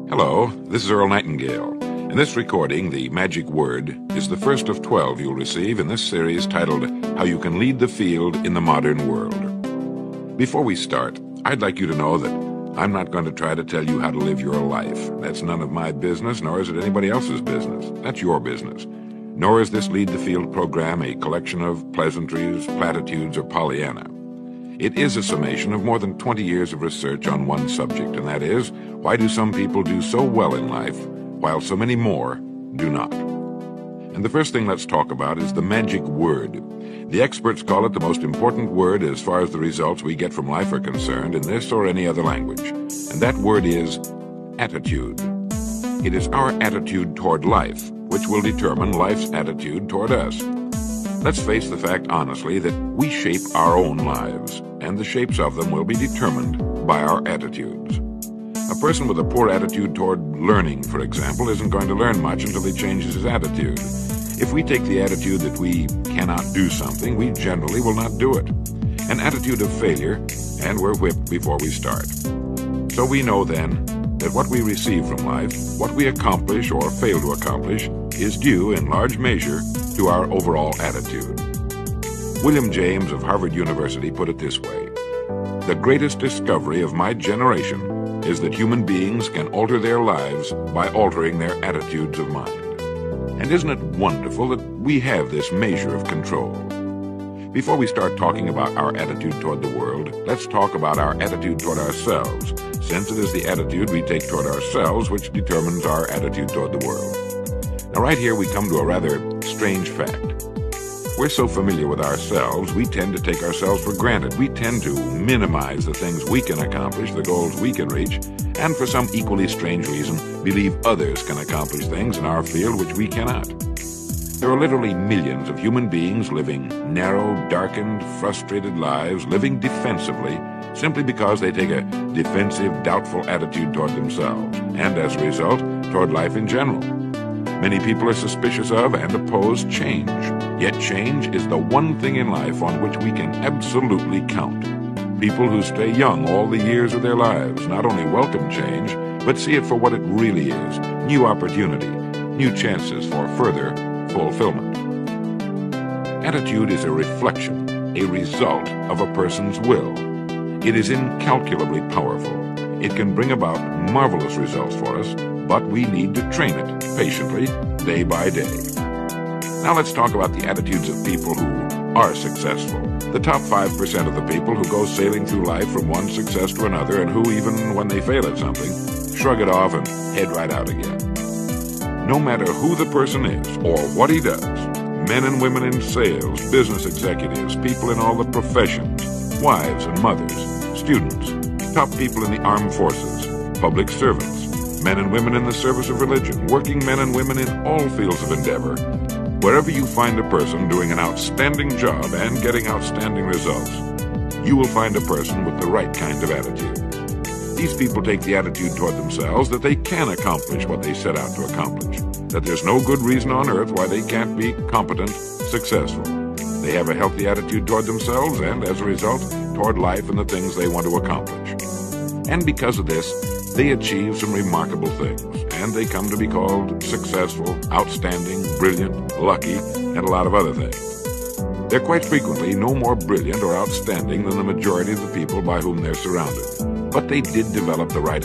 Hello, this is Earl Nightingale. In this recording, the magic word is the first of 12 you'll receive in this series titled, How You Can Lead the Field in the Modern World. Before we start, I'd like you to know that I'm not going to try to tell you how to live your life. That's none of my business, nor is it anybody else's business. That's your business. Nor is this Lead the Field program a collection of pleasantries, platitudes, or Pollyanna. It is a summation of more than 20 years of research on one subject, and that is, why do some people do so well in life, while so many more do not? And the first thing let's talk about is the magic word. The experts call it the most important word as far as the results we get from life are concerned in this or any other language. And that word is attitude. It is our attitude toward life, which will determine life's attitude toward us. Let's face the fact honestly that we shape our own lives, and the shapes of them will be determined by our attitudes. A person with a poor attitude toward learning, for example, isn't going to learn much until he changes his attitude. If we take the attitude that we cannot do something, we generally will not do it. An attitude of failure, and we're whipped before we start. So we know then that what we receive from life, what we accomplish or fail to accomplish, is due in large measure to our overall attitude. William James of Harvard University put it this way: "The greatest discovery of my generation is that human beings can alter their lives by altering their attitudes of mind." And isn't it wonderful that we have this measure of control? Before we start talking about our attitude toward the world, let's talk about our attitude toward ourselves, since it is the attitude we take toward ourselves which determines our attitude toward the world. Now right here we come to a rather strange fact. We're so familiar with ourselves, we tend to take ourselves for granted. We tend to minimize the things we can accomplish, the goals we can reach, and for some equally strange reason, believe others can accomplish things in our field which we cannot. There are literally millions of human beings living narrow, darkened, frustrated lives, living defensively, simply because they take a defensive, doubtful attitude toward themselves, and as a result, toward life in general. Many people are suspicious of and oppose change. Yet change is the one thing in life on which we can absolutely count. People who stay young all the years of their lives not only welcome change, but see it for what it really is: new opportunity, new chances for further fulfillment. Attitude is a reflection, a result of a person's will. It is incalculably powerful. It can bring about marvelous results for us, but we need to train it patiently, day by day. Now let's talk about the attitudes of people who are successful. The top 5% of the people who go sailing through life from one success to another, and who, even when they fail at something, shrug it off and head right out again. No matter who the person is or what he does, men and women in sales, business executives, people in all the professions, wives and mothers, students, top people in the armed forces, public servants, men and women in the service of religion, working men and women in all fields of endeavor, wherever you find a person doing an outstanding job and getting outstanding results, you will find a person with the right kind of attitude. These people take the attitude toward themselves that they can accomplish what they set out to accomplish, that there's no good reason on earth why they can't be competent, successful. They have a healthy attitude toward themselves and, as a result, toward life and the things they want to accomplish. And because of this, they achieve some remarkable things, and they come to be called successful, outstanding, brilliant, lucky, and a lot of other things. They're quite frequently no more brilliant or outstanding than the majority of the people by whom they're surrounded, but they did develop the right